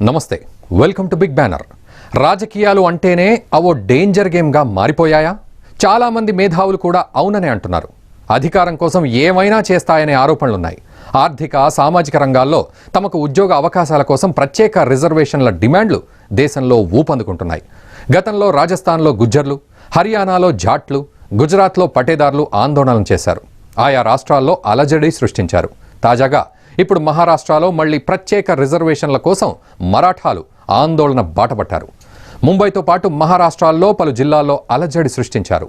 నమస్తే, welcome to big banner. రాజకీయాలు అంటేనే అవో డేంజర్ గేమ్గా మారిపోయాయా? చాలామంది మేధావులు కూడా అవుననే అంటున్నారు. అధికారం కోసం ఏమైనా చేస్తాయనే ఆరోపణలున్నాయి. ఆర్థిక సామాజిక రంగాల్లో తమకు ఉద్యోగ అవకాశాల కోసం ప్రత్యేక రిజర్వేషన్ల డిమాండ్లు దేశంలో ఊపందుకుంటున్నాయి. గతంలో రాజస్థాన్లో గుజ్జర్లు, హర్యానాలో జాట్లు, గుజరాత్లో పటేదార్లు ఆందోళనలు చేశారు. ఆయా రాష్ట్రాల్లో అలజడి సృష్టించారు. తాజాగా ఇప్పుడు మహారాష్ట్రలో మళ్లీ ప్రత్యేక రిజర్వేషన్ల కోసం మరాఠాలు ఆందోళన బాటపట్టారు. ముంబైతో పాటు మహారాష్ట్రలో పలు జిల్లాల్లో అలజడి సృష్టించారు.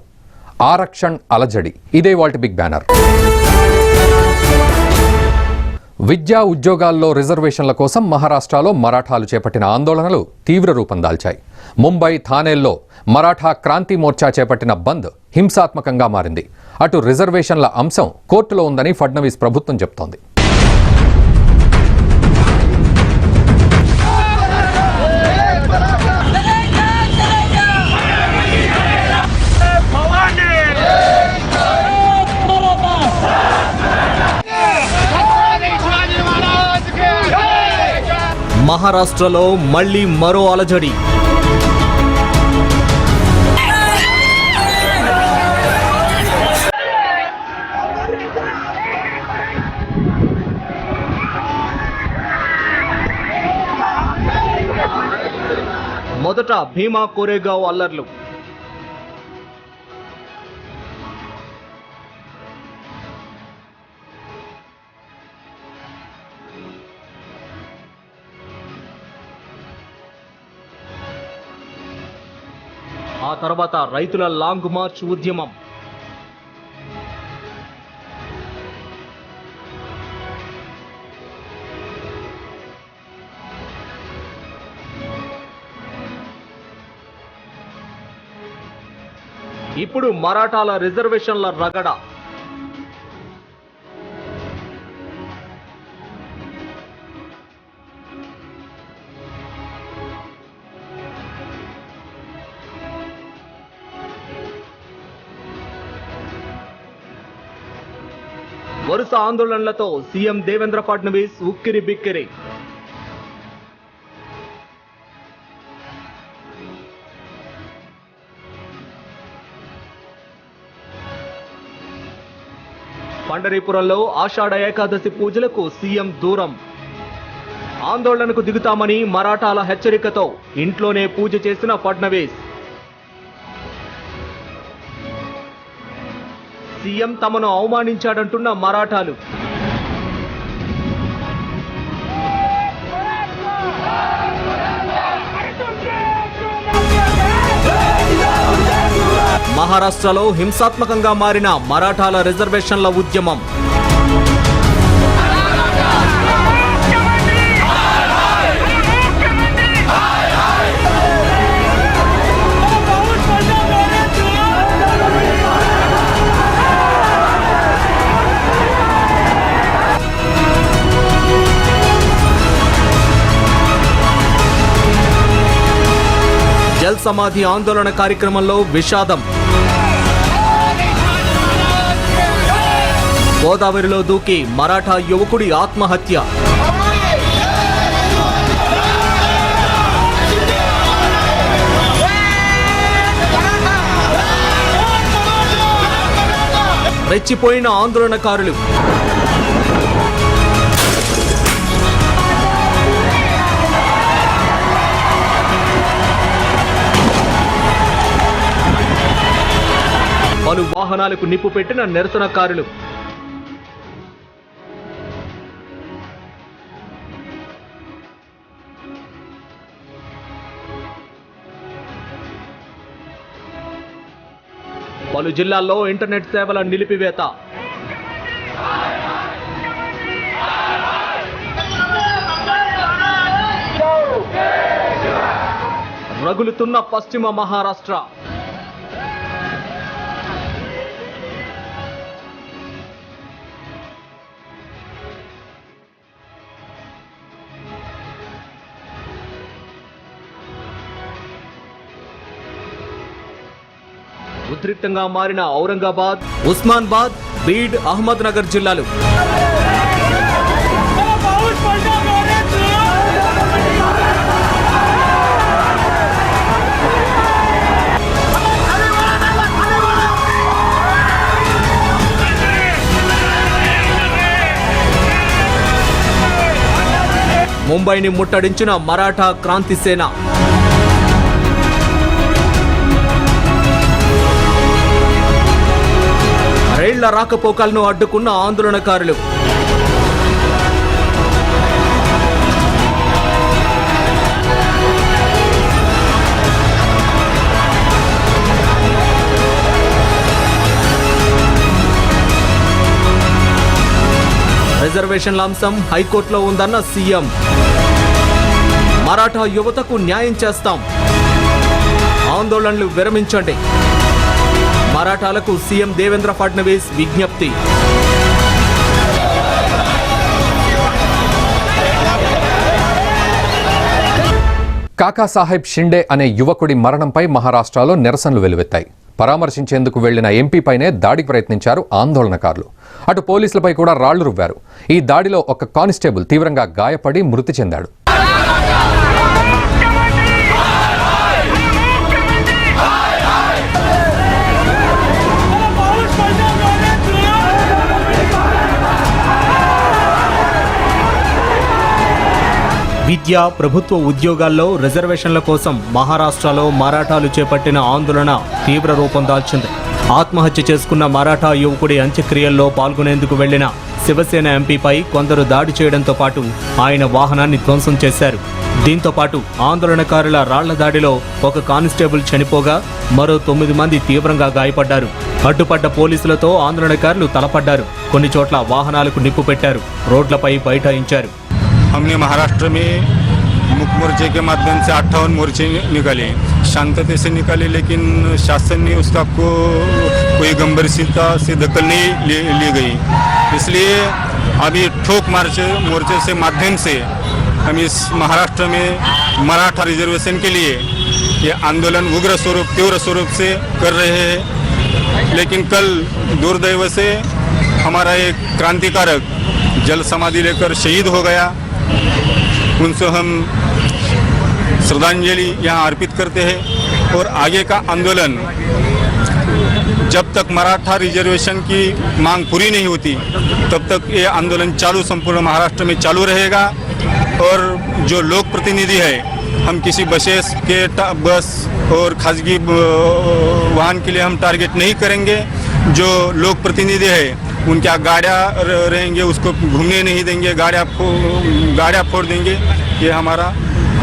ఆరక్షణ్ అలజడి, ఇదే వాల్టి బిగ్ బ్యానర్. విద్యా ఉద్యోగాల్లో రిజర్వేషన్ల కోసం మహారాష్ట్రలో మరాఠాలు చేపట్టిన ఆందోళనలు తీవ్ర రూపం దాల్చాయి. ముంబై, థానేల్లో మరాఠా క్రాంతి మోర్చా చేపట్టిన బంద్ హింసాత్మకంగా మారింది. అటు రిజర్వేషన్ల అంశం కోర్టులో ఉందని ఫడ్నవీస్ ప్రభుత్వం చెబుతోంది. మహారాష్ట్రలో మళ్లీ మరో అలజడి. మొదట భీమా కోరేగావ్ అల్లర్లు. ఆ తర్వాత రైతుల లాంగ్ మార్చ్ ఉద్యమం. ఇప్పుడు మరాఠాల రిజర్వేషన్ల రగడ. వరుస ఆందోళనలతో సీఎం దేవేంద్ర ఫడ్నవీస్ ఉక్కిరి బిక్కిరి. పండరీపురంలో ఆషాఢ ఏకాదశి పూజలకు సీఎం దూరం. ఆందోళనకు దిగుతామని మరాఠాల హెచ్చరికతో ఇంట్లోనే పూజ చేసిన ఫడ్నవీస్. సీఎం తమను అవమానించాడంటున్న మరాఠాలు. మహారాష్ట్రలో హింసాత్మకంగా మారిన మరాఠాల రిజర్వేషన్ల ఉద్యమం. జల్ సమాధి ఆందోళన కార్యక్రమంలో విషాదం. గోదావరిలో దూకి మరాఠా యువకుడి ఆత్మహత్య. రెచ్చిపోయిన ఆందోళనకారులు. పలు వాహనాలకు నిప్పు పెట్టిన నిరసనకారులు. పలు జిల్లాల్లో ఇంటర్నెట్ సేవల నిలిపివేత. రగులుతున్న పశ్చిమ మహారాష్ట్ర. ఉద్రిక్తంగా మారిన ఔరంగాబాద్, ఉస్మానాబాద్, బీడ్, అహ్మద్ నగర్ జిల్లాలు. ముంబైని ముట్టడించిన మరాఠా క్రాంతి సేన. రైళ్ల రాకపోకలను అడ్డుకున్న ఆందోళనకారులు. రిజర్వేషన్ల అంశం హైకోర్టులో ఉందన్న సీఎం. మరాఠా యువతకు న్యాయం చేస్తాం, ఆందోళనలు విరమించండి. మరాఠాలకు సీఎం దేవేంద్ర ఫడ్నవీస్ విజ్ఞప్తి. కాకా సాహెబ్ షిండే అనే యువకుడి మరణంపై మహారాష్ట్రలో నిరసనలు వెలువెత్తాయి. పరామర్శించేందుకు వెళ్లిన ఎంపీపైనే దాడికి ప్రయత్నించారు ఆందోళనకారులు. అటు పోలీసులపై కూడా రాళ్లు రువ్వారు. ఈ దాడిలో ఒక కానిస్టేబుల్ తీవ్రంగా గాయపడి మృతి చెందాడు. విద్య, ప్రభుత్వ ఉద్యోగాల్లో రిజర్వేషన్ల కోసం మహారాష్ట్రలో మరాఠాలు చేపట్టిన ఆందోళన తీవ్ర రూపం దాల్చింది. ఆత్మహత్య చేసుకున్న మరాఠా యువకుడి అంత్యక్రియల్లో పాల్గొనేందుకు వెళ్లిన శివసేన ఎంపీపై కొందరు దాడి చేయడంతో పాటు ఆయన వాహనాన్ని ధ్వంసం చేశారు. దీంతో పాటు ఆందోళనకారుల రాళ్ల దాడిలో ఒక కానిస్టేబుల్ చనిపోగా మరో 9 మంది తీవ్రంగా గాయపడ్డారు. అడ్డుపడ్డ పోలీసులతో ఆందోళనకారులు తలపడ్డారు. కొన్ని చోట్ల వాహనాలకు నిప్పు పెట్టారు, రోడ్లపై బైఠాయించారు. हमने महाराष्ट्र में मुख्य मोर्चे के माध्यम से 58 मोर्चे निकाले, शांतता से निकाले, लेकिन शासन ने उसका कोई गंभीरता से दखल नहीं ली गई. इसलिए अभी ठोक मोर्चे से माध्यम से हम इस महाराष्ट्र में मराठा रिजर्वेशन के लिए ये आंदोलन उग्र स्वरूप, तीव्र स्वरूप से कर रहे हैं. लेकिन कल दुर्दैव से हमारा एक क्रांतिकारक जल समाधि लेकर शहीद हो गया. उनसे हम श्रद्धांजलि यहाँ अर्पित करते हैं. और आगे का आंदोलन जब तक मराठा रिजर्वेशन की मांग पूरी नहीं होती तब तक ये आंदोलन चालू, संपूर्ण महाराष्ट्र में चालू रहेगा. और जो लोक प्रतिनिधि है, हम किसी बस और खासगी वाहन के लिए हम टारगेट नहीं करेंगे. जो लोक प्रतिनिधि है उनके गाड़ियाँ रहेंगे, उसको घूमने नहीं देंगे, गाड़ियाँ फोड़ देंगे. ये हमारा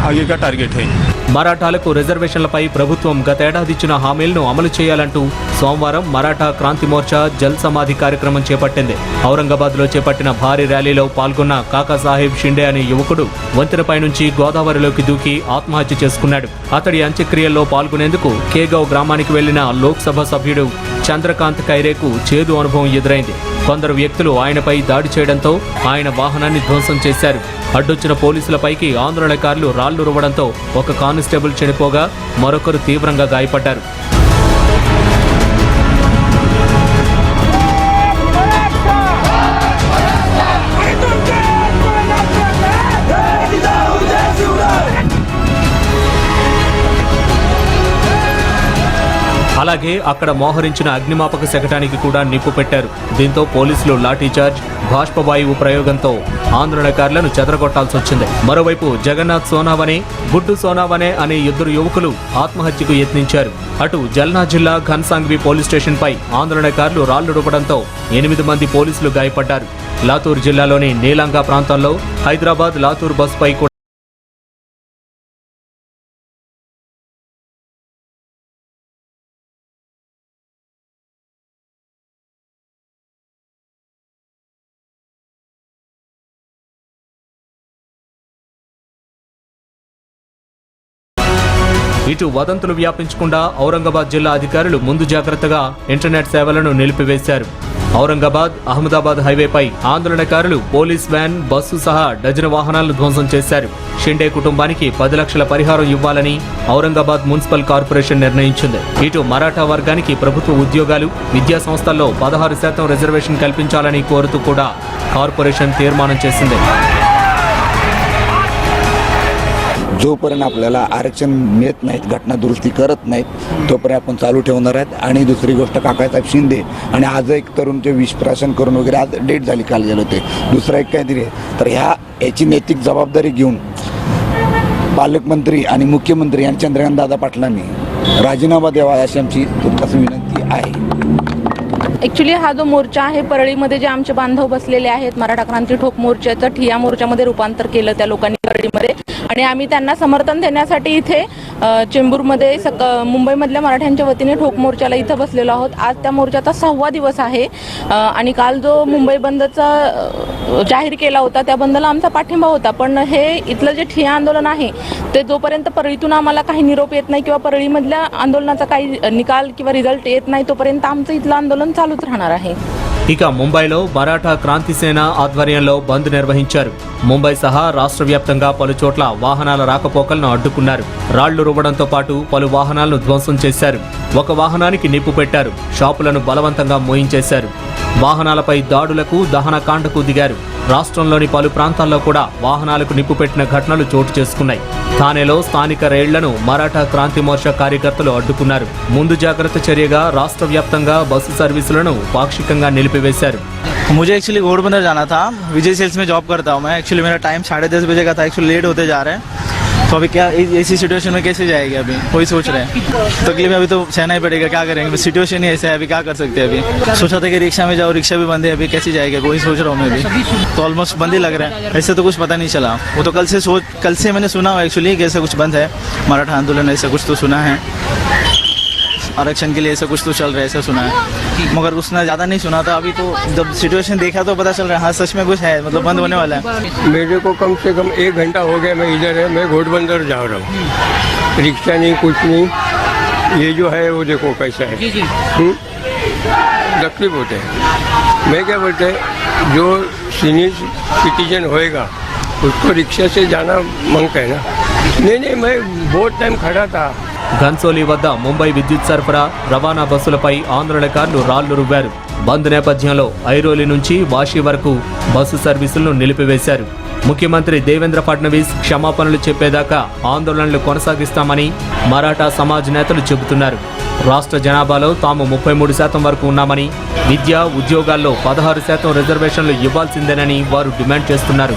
आगे का टारगेट है. మరాఠాలకు రిజర్వేషన్లపై ప్రభుత్వం గతేడాది ఇచ్చిన హామీలను అమలు చేయాలంటూ సోమవారం మరాఠా క్రాంతి మోర్చా జల్ సమాధి కార్యక్రమం చేపట్టింది. ఔరంగాబాద్లో చేపట్టిన భారీ ర్యాలీలో పాల్గొన్న కాకా సాహెబ్ షిండే అనే యువకుడు వంతెనపై నుంచి గోదావరిలోకి దూకి ఆత్మహత్య చేసుకున్నాడు. అతడి అంత్యక్రియల్లో పాల్గొనేందుకు కేగావ్ గ్రామానికి వెళ్లిన లోక్సభ సభ్యుడు చంద్రకాంత్ ఖైరేకు చేదు అనుభవం ఎదురైంది. కొందరు వ్యక్తులు ఆయనపై దాడి చేయడంతో ఆయన వాహనాన్ని ధ్వంసం చేశారు. అడ్డొచ్చిన పోలీసులపైకి ఆందోళనకారులు రాళ్లు రువ్వడంతో ఒక కానిస్టేబుల్ చనిపోగా మరొకరు తీవ్రంగా గాయపడ్డారు. అలాగే అక్కడ మోహరించిన అగ్నిమాపక శకటానికి కూడా నిప్పు పెట్టారు. దీంతో పోలీసులు లాఠీచార్జ్, బాష్పవాయువు ప్రయోగంతో ఆందోళనకారులను చెదరగొట్టాల్సి వచ్చింది. మరోవైపు జగన్నాథ్ సోనావనే, గుడ్డు సోనావనే అనే 2 యువకులు ఆత్మహత్యకు యత్నించారు. అటు జల్నా జిల్లా ఘన్సాంగ్వి పోలీస్ స్టేషన్పై ఆందోళనకారులు రాళ్లు రువ్వడంతో 8 మంది పోలీసులు గాయపడ్డారు. లాతూర్ జిల్లాలోని నీలంగా ప్రాంతంలో హైదరాబాద్ లాతూర్ బస్సుపై ఇటు వదంతులు వ్యాపించకుండా ఔరంగాబాద్ జిల్లా అధికారులు ముందు జాగ్రత్తగా ఇంటర్నెట్ సేవలను నిలిపివేశారు. ఔరంగాబాద్ అహ్మదాబాద్ హైవేపై ఆందోళనకారులు పోలీస్ వ్యాన్, బస్సు సహా డజను వాహనాలను ధ్వంసం చేశారు. షిండే కుటుంబానికి 10 లక్షల పరిహారం ఇవ్వాలని ఔరంగాబాద్ మున్సిపల్ కార్పొరేషన్ నిర్ణయించింది. ఇటు మరాఠా వర్గానికి ప్రభుత్వ ఉద్యోగాలు, విద్యా సంస్థల్లో 16% రిజర్వేషన్ కల్పించాలని కోరుతూ కూడా కార్పొరేషన్ తీర్మానం చేసింది. जोपर्यंत आपल्याला आरक्षण मिळत नाहीत, घटना दुरुस्ती करत नाहीत, तोपर्यंत आपण चालू ठेवणार आहेत. आणि दुसरी गोष्ट काकासाहेब शिंदे आणि आज एक तरुणचे विष प्राशन करून वगैरे आज डेट झाली, काल गेले होते. दुसरा एक काहीतरी तर ह्या याची नैतिक जबाबदारी घेऊन पालकमंत्री आणि मुख्यमंत्री आणि चंद्रकांतदादा पाटलांनी राजीनामा द्यावा अशी आमची तुमच्यास विनंती आहे. ॲक्च्युली हा जो मोर्चा आहे परळीमध्ये जे आमचे बांधव बसलेले आहेत मराठा क्रांती ठोक मोर्चाचं ठिय्या मोर्चामध्ये रूपांतर केलं त्या लोकांनी परळीमध्ये आणि आम्ही त्यांना समर्थन देण्यासाठी इथे चेंबूरमध्ये मुंबईमधल्या मराठ्यांच्या वतीने ठोक मोर्चाला इथं बसलेलो आहोत. आज त्या मोर्चाचा 6वा दिवस आहे आणि काल जो मुंबई बंदचा जाहीर केला होता त्या बंदला आमचा पाठिंबा होता. पण हे इथलं जे ठिय्या आंदोलन आहे ते जोपर्यंत परळीतून आम्हाला काही निरोप येत नाही किंवा परळीमधल्या आंदोलनाचा काही निकाल किंवा रिझल्ट येत नाही तोपर्यंत आमचं इथलं आंदोलन चालूच राहणार आहे. ఇక ముంబైలో మరాఠా క్రాంతి సేన ఆధ్వర్యంలో బంద్ నిర్వహించారు. ముంబై సహా రాష్ట్ర వ్యాప్తంగా పలు చోట్ల వాహనాల రాకపోకలను అడ్డుకున్నారు. రాళ్లు రువ్వడంతో పాటు పలు వాహనాలను ధ్వంసం చేశారు. ఒక వాహనానికి నిప్పు పెట్టారు. షాపులను బలవంతంగా మోయించేశారు. వాహనాలపై దాడులకు దహనకాండకు దిగారు. రాష్ట్రంలోని పలు ప్రాంతాల్లో కూడా వాహనాలకు నిప్పు పెట్టిన ఘటనలు చోటు చేసుకున్నాయి. థానేలో స్థానిక రైళ్లను మరాఠా క్రాంతి మోర్చా కార్యకర్తలు అడ్డుకున్నారు. ముందు జాగ్రత్త చర్యగా రాష్ట్ర వ్యాప్తంగా బస్సు సర్వీసులను పాక్షికంగా నిలిపివేశారు. मुझे एक्चुअली घोड़बंदर जाना था. विजय सेल्स में जॉब करता हूँ मैं. एक्चुअली मेरा टाइम 10:30 बजे का था. एक्चुअली लेट होते जा रहे हैं. तो अभी क्या ऐसी सिचुएशन में कैसे जाएगी अभी वही सोच रहे हैं. तकलीफ अभी तो सहना ही पड़ेगा. क्या करेंगे सिचुएशन ही ऐसा है. अभी क्या कर सकते हैं. अभी सोचा था कि रिक्शा में जाओ. रिक्शा भी बंद है. अभी कैसे जाएगा वही सोच रहा हूँ मैं भी. तो ऑलमोस्ट बंद ही लग रहा है. ऐसे तो कुछ पता नहीं चला. वो तो कल से मैंने सुना एक्चुअली कि ऐसा कुछ बंद है. मराठा आंदोलन ऐसा कुछ तो सुना है. आरक्षण के लिए ऐसा कुछ तो चल रहा है ऐसा सुना है. मगर उसने ज़्यादा नहीं सुना था. अभी तो जब सिचुएशन देखा तो पता चल रहा है हाँ सच में कुछ है. मतलब बंद होने वाला है. मेरे को कम से कम 1 घंटा हो गया मैं इधर है. मैं घोड़बंदर जा रहा हूँ. रिक्शा नहीं कुछ नहीं. ये जो है वो देखो कैसा है. तकलीफ होते हैं. मैं क्या बोलते हैं जो सीनियर सिटीजन होएगा उसको रिक्शा से जाना मांगता है ना. नहीं मैं बहुत टाइम खड़ा था. ఘన్సోలి వద్ద ముంబై విద్యుత్ సరఫరా రవాణా బస్సులపై ఆందోళనకారులు రాళ్లు రువ్వారు. బంద్ నేపథ్యంలో ఐరోలి నుంచి వాషి వరకు బస్సు సర్వీసులను నిలిపివేశారు. ముఖ్యమంత్రి దేవేంద్ర ఫడ్నవీస్ క్షమాపణలు చెప్పేదాకా ఆందోళనలు కొనసాగిస్తామని మరాఠా సమాజ్ నేతలు చెబుతున్నారు. రాష్ట్ర జనాభాలో తాము 33% వరకు ఉన్నామని విద్య ఉద్యోగాల్లో 16% రిజర్వేషన్లు ఇవ్వాల్సిందేనని వారు డిమాండ్ చేస్తున్నారు.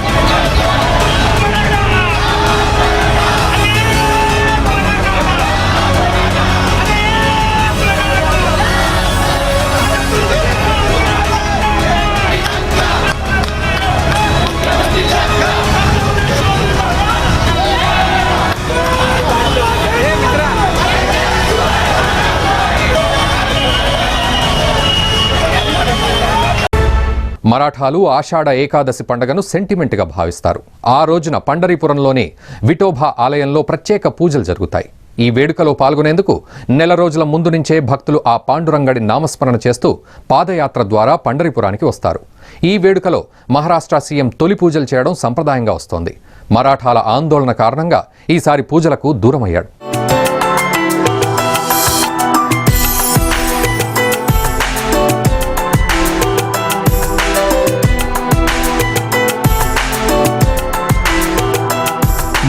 మరాఠాలు ఆషాఢ ఏకాదశి పండుగను సెంటిమెంట్గా భావిస్తారు. ఆ రోజున పండరీపురంలోని విఠోబా ఆలయంలో ప్రత్యేక పూజలు జరుగుతాయి. ఈ వేడుకలో పాల్గొనేందుకు నెల రోజుల ముందు నుంచే భక్తులు ఆ పాండురంగడి నామస్మరణ చేస్తూ పాదయాత్ర ద్వారా పండరీపురానికి వస్తారు. ఈ వేడుకలో మహారాష్ట్ర సీఎం తొలి పూజలు చేయడం సంప్రదాయంగా వస్తోంది. మరాఠాల ఆందోళన కారణంగా ఈసారి పూజలకు దూరమయ్యాడు.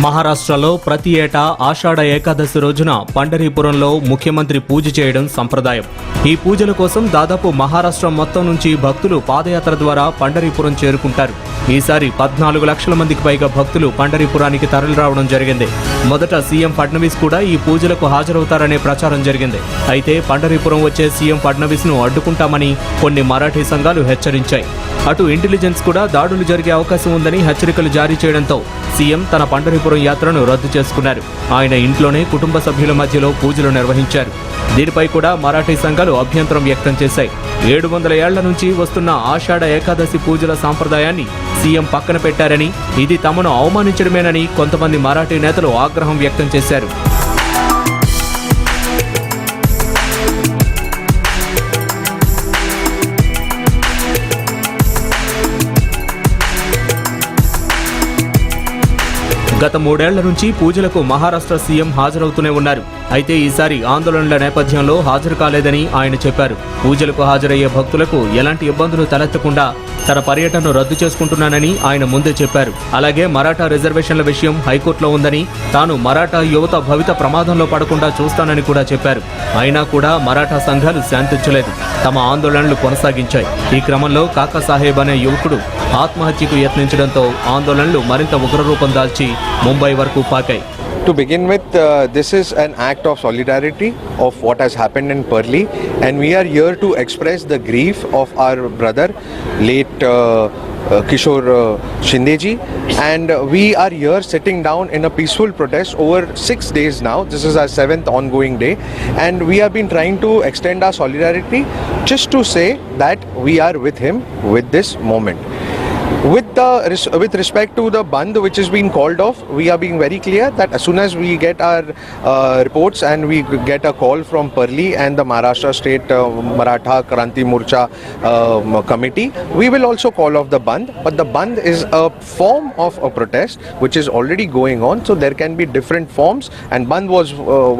మహారాష్ట్రలో ప్రతి ఏటా ఆషాఢ ఏకాదశి రోజున పండరీపురంలో ముఖ్యమంత్రి పూజ చేయడం సంప్రదాయం. ఈ పూజల కోసం దాదాపు మహారాష్ట్ర మొత్తం నుంచి భక్తులు పాదయాత్ర ద్వారా పండరీపురం చేరుకుంటారు. ఈసారి 14 లక్షల మందికి పైగా భక్తులు పండరీపురానికి తరలిరావడం జరిగింది. మొదట సీఎం ఫడ్నవీస్ కూడా ఈ పూజలకు హాజరవుతారనే ప్రచారం జరిగింది. అయితే పండరీపురం వచ్చే సీఎం ఫడ్నవీస్ ను అడ్డుకుంటామని కొన్ని మరాఠీ సంఘాలు హెచ్చరించాయి. అటు ఇంటెలిజెన్స్ కూడా దాడులు జరిగే అవకాశం ఉందని హెచ్చరికలు జారీ చేయడంతో సీఎం తన పండరీపురం యాత్రను రద్దు చేసుకున్నారు. ఆయన ఇంట్లోనే కుటుంబ సభ్యుల మధ్యలో పూజలు నిర్వహించారు. దీనిపై కూడా మరాఠీ సంఘాలు అభ్యంతరం వ్యక్తం చేశాయి. 700 ఏళ్ల నుంచి వస్తున్న ఆషాఢ ఏకాదశి పూజల సాంప్రదాయాన్ని సీఎం పక్కన పెట్టారని, ఇది తమను అవమానించడమేనని కొంతమంది మరాఠీ నేతలు ఆగ్రహం వ్యక్తం చేశారు. గత 3 ఏళ్ల నుంచి పూజలకు మహారాష్ట్ర సీఎం హాజరవుతూనే ఉన్నారు. అయితే ఈసారి ఆందోళనల నేపథ్యంలో హాజరు కాలేదని ఆయన చెప్పారు. పూజలకు హాజరయ్యే భక్తులకు ఎలాంటి ఇబ్బందులు తలెత్తకుండా తన పర్యటనను రద్దు చేసుకుంటున్నానని ఆయన ముందే చెప్పారు. అలాగే మరాఠా రిజర్వేషన్ల విషయం హైకోర్టులో ఉందని, తాను మరాఠా యువత భవిత ప్రమాదంలో పడకుండా చూస్తానని కూడా చెప్పారు. అయినా కూడా మరాఠా సంఘాలు శాంతించలేదు, తమ ఆందోళనలు కొనసాగించాయి. ఈ క్రమంలో కాకా సాహెబ్ అనే యువకుడు ఆత్మహత్యకు యత్నించడంతో ఆందోళనలు మరింత ఉగ్రరూపం దాల్చి ముంబై వరకు పాకాయి. To begin with, this is an act of solidarity of what has happened in Parli, and we are here to express the grief of our brother, late Kishore Shinde ji, and we are here sitting down in a peaceful protest over 6 days now. This is our 7th ongoing day, and we have been trying to extend our solidarity just to say that we are with him with this moment. With respect to the Bandh which is being called off, we are being very clear that as soon as we get our reports and we get a call from Parli and the Maharashtra State Maratha Kranti Morcha committee, we will also call off the Bandh. But the Bandh is a form of a protest which is already going on, so there can be different forms, and Bandh was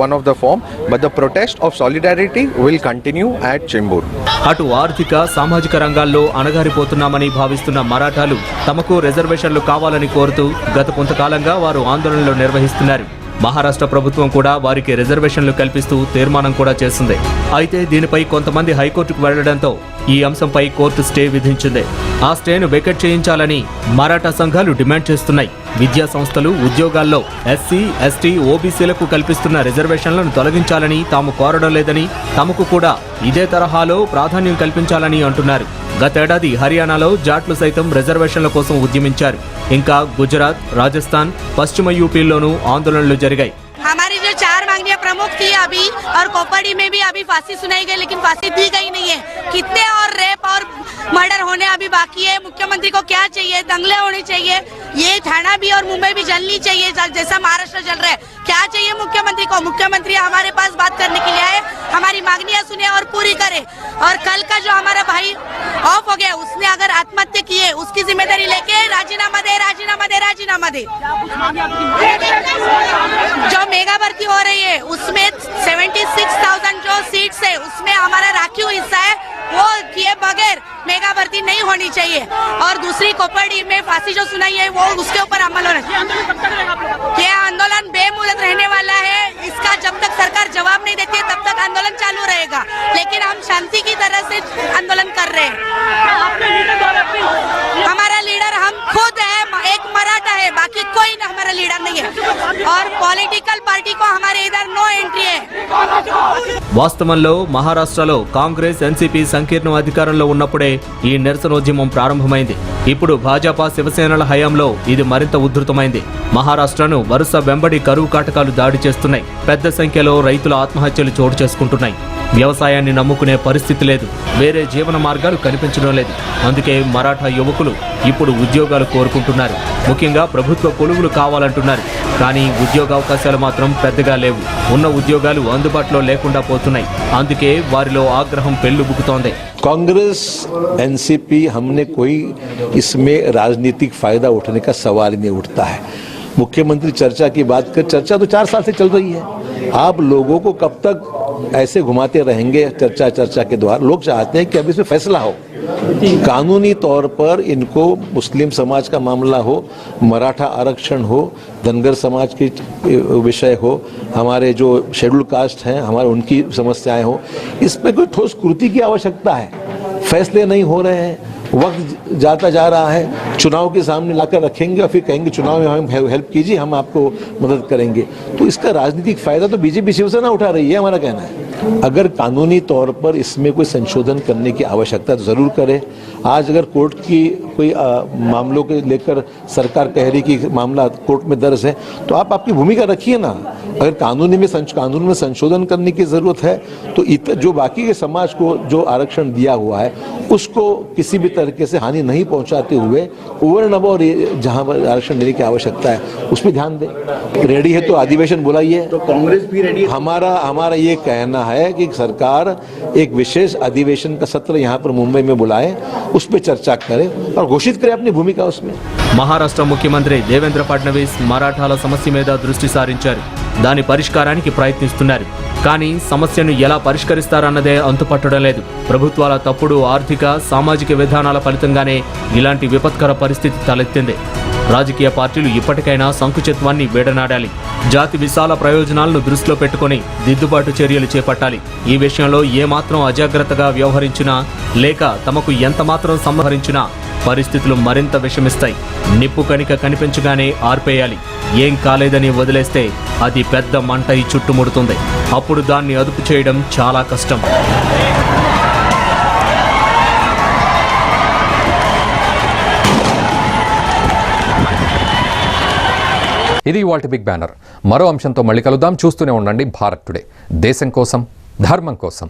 one of the form, but the protest of solidarity will continue at Chembur. అటు ఆర్థిక సామాజిక రంగాల్లో అణగారిపోతున్నామని భావిస్తున్న మరాఠాలు తమకు రిజర్వేషన్లు కావాలని కోరుతూ గత కొంతకాలంగా వారు ఆందోళనలు నిర్వహిస్తున్నారు. మహారాష్ట్ర ప్రభుత్వం కూడా వారికి రిజర్వేషన్లు కల్పిస్తూ తీర్మానం కూడా చేసింది. అయితే దీనిపై కొంతమంది హైకోర్టుకు వెళ్లడంతో ఈ అంశంపై కోర్టు స్టే విధించింది. ఆ స్టేను వెకెట్ చేయించాలని మరాఠా సంఘాలు డిమాండ్ చేస్తున్నాయి. విద్యా సంస్థలు, ఉద్యోగాల్లో ఎస్సీ, ఎస్టీ, ఓబీసీలకు కల్పిస్తున్న రిజర్వేషన్లను తొలగించాలని తాము కోరడం లేదని, తమకు కూడా ఇదే తరహాలో ప్రాధాన్యం కల్పించాలని అంటున్నారు. గతేడాది హర్యానాలో జాట్లు సైతం రిజర్వేషన్ల కోసం ఉద్యమించారు. ఇంకా గుజరాత్, రాజస్థాన్, పశ్చిమ యూపీల్లోనూ ఆందోళనలు జరిగాయి. हमारी जो 4 मांगनियां प्रमुख थी अभी, और कोपड़ी में भी अभी फांसी सुनाई गई, लेकिन फांसी दी गई नहीं है. कितने और रेप और मर्डर होने अभी बाकी है. मुख्यमंत्री को क्या चाहिए? दंगले होने चाहिए. ये थाना भी और मुंबई भी जलनी चाहिए जैसा महाराष्ट्र जल रहा है. क्या चाहिए मुख्यमंत्री को? मुख्यमंत्री हमारे पास बात करने के लिए आए, हमारी मांगनियां सुने और पूरी करे. और कल का जो हमारा भाई ऑफ हो गया, उसने अगर आत्महत्या की है, उसकी जिम्मेदारी लेके राजीनामा दे, राजीनामा दे, राजीनामा दे. जो मेगा भर्ती हो रही है उसमें 76,000 जो सीट्स है उसमें हमारा राखीव हिस्सा है, वो किए बगैर मेगा भर्ती नहीं होनी चाहिए. और दूसरी कोपड़ी में फांसी जो सुनाई है वो उसके ऊपर अमल होना चाहिए. ये आंदोलन बेमुदत रहने वाला है. इसका जब तक सरकार जवाब नहीं देती है तब तक आंदोलन चालू रहेगा, लेकिन हम शांति की तरह से आंदोलन कर रहे हैं. हमारा लीडर हम खुद है, एक मराठा है, बाकी कोई हमारा लीडर नहीं है. और पॉलिटिकल पार्टी को हमारे इधर नो एंट्री है. వాస్తవంలో మహారాష్ట్రలో కాంగ్రెస్, ఎన్సీపీ సంకీర్ణం అధికారంలో ఉన్నప్పుడే ఈ నిరసనోద్యమం ప్రారంభమైంది. ఇప్పుడు భాజపా, శివసేనల హయాంలో ఇది మరింత ఉధృతమైంది. మహారాష్ట్రను వరుస వెంబడి కరువు కాటకాలు దాడి చేస్తున్నాయి. పెద్ద సంఖ్యలో రైతుల ఆత్మహత్యలు చోటు చేసుకుంటున్నాయి. వ్యవసాయాన్ని నమ్ముకునే పరిస్థితి లేదు, వేరే జీవన మార్గాలు కనిపించడం లేదు. అందుకే మరాఠా యువకులు ఇప్పుడు ఉద్యోగాలు కోరుకుంటున్నారు. ముఖ్యంగా ప్రభుత్వ కొలువులు కావాలంటున్నారు. కానీ ఉద్యోగ అవకాశాలు మాత్రం పెద్దగా లేవు. ఉన్న ఉద్యోగాలు అందుబాటులో లేకుండా పోతున్నాయి. అందుకే వారిలో ఆగ్రహం పెల్లుబుకుతోంది. कांग्रेस, एनसीपी, हमने कोई इसमें राजनीतिक फायदा उठाने का सवाल ही नहीं उठता है. मुख्यमंत्री चर्चा की बात कर, चर्चा तो 4 साल से चल रही है. आप लोगों को कब तक ऐसे घुमाते रहेंगे चर्चा के द्वारा? लोग चाहते हैं कि अब इसमें फैसला हो. कानूनी तौर पर इनको मुस्लिम समाज का मामला हो, मराठा आरक्षण हो, धनगर समाज के विषय हो, हमारे जो शेड्यूल कास्ट हैं हमारे उनकी समस्याएं हो, इस पर कोई ठोस कृति की आवश्यकता है. फैसले नहीं हो रहे हैं, वक्त जाता जा रहा है. चुनाव के सामने लाकर रखेंगे और फिर कहेंगे चुनाव में हम हेल्प कीजिए, हम आपको मदद करेंगे. तो इसका राजनीतिक फायदा तो बीजेपी शिवसेना उठा रही है, हमारा कहना है. अगर कानूनी तौर पर इसमें कोई संशोधन करने की आवश्यकता तो जरूर करे. आज अगर कोर्ट की कोई मामलों के लेकर सरकार कह रही कि मामला कोर्ट में दर्ज है, तो आप आपकी भूमिका रखिए ना. अगर कानून में संशोधन करने की जरूरत है तो जो बाकी के समाज को जो आरक्षण दिया हुआ है उसको किसी भी तरीके से हानि नहीं पहुंचाते हुए ओवर एंड अबव जहां आरक्षण देने की आवश्यकता है उस पर ध्यान दें. रेडी है तो अधिवेशन बुलाइए. तो कांग्रेस भी रेडी है. हमारा ये कहना है कि सरकार एक विशेष अधिवेशन का सत्र यहाँ पर मुंबई में बुलाए, उस पर चर्चा करे और घोषित करे अपनी भूमिका उसमें. మహారాష్ట్ర ముఖ్యమంత్రి దేవేంద్ర ఫడ్నవీస్ మరాఠాల సమస్య మీద దృష్టి సారించారు. దాని పరిష్కారానికి ప్రయత్నిస్తున్నారు. కానీ సమస్యను ఎలా పరిష్కరిస్తారన్నదే అంతుపట్టడం లేదు. ప్రభుత్వాల తప్పుడు ఆర్థిక సామాజిక విధానాల ఫలితంగానే ఇలాంటి విపత్కర పరిస్థితి తలెత్తింది. రాజకీయ పార్టీలు ఇప్పటికైనా సంకుచిత్వాన్ని వీడనాడాలి. జాతి విశాల ప్రయోజనాలను దృష్టిలో పెట్టుకుని దిద్దుబాటు చర్యలు చేపట్టాలి. ఈ విషయంలో ఏమాత్రం అజాగ్రత్తగా వ్యవహరించినా లేక తమకు ఎంతమాత్రం సంహరించినా పరిస్థితులు మరింత విషమిస్తాయి. నిప్పు కణిక కనిపించగానే ఆర్పేయాలి. ఏం కాలేదని వదిలేస్తే అది పెద్ద మంటై చుట్టుముడుతుంది. అప్పుడు దాన్ని అదుపు చేయడం చాలా కష్టం. ఇది ఇవాల్టి బిగ్ బ్యానర్. మరో అంశంతో మళ్ళీ కలుద్దాం. చూస్తూనే ఉండండి భారత్ టుడే. దేశం కోసం, ధర్మం కోసం.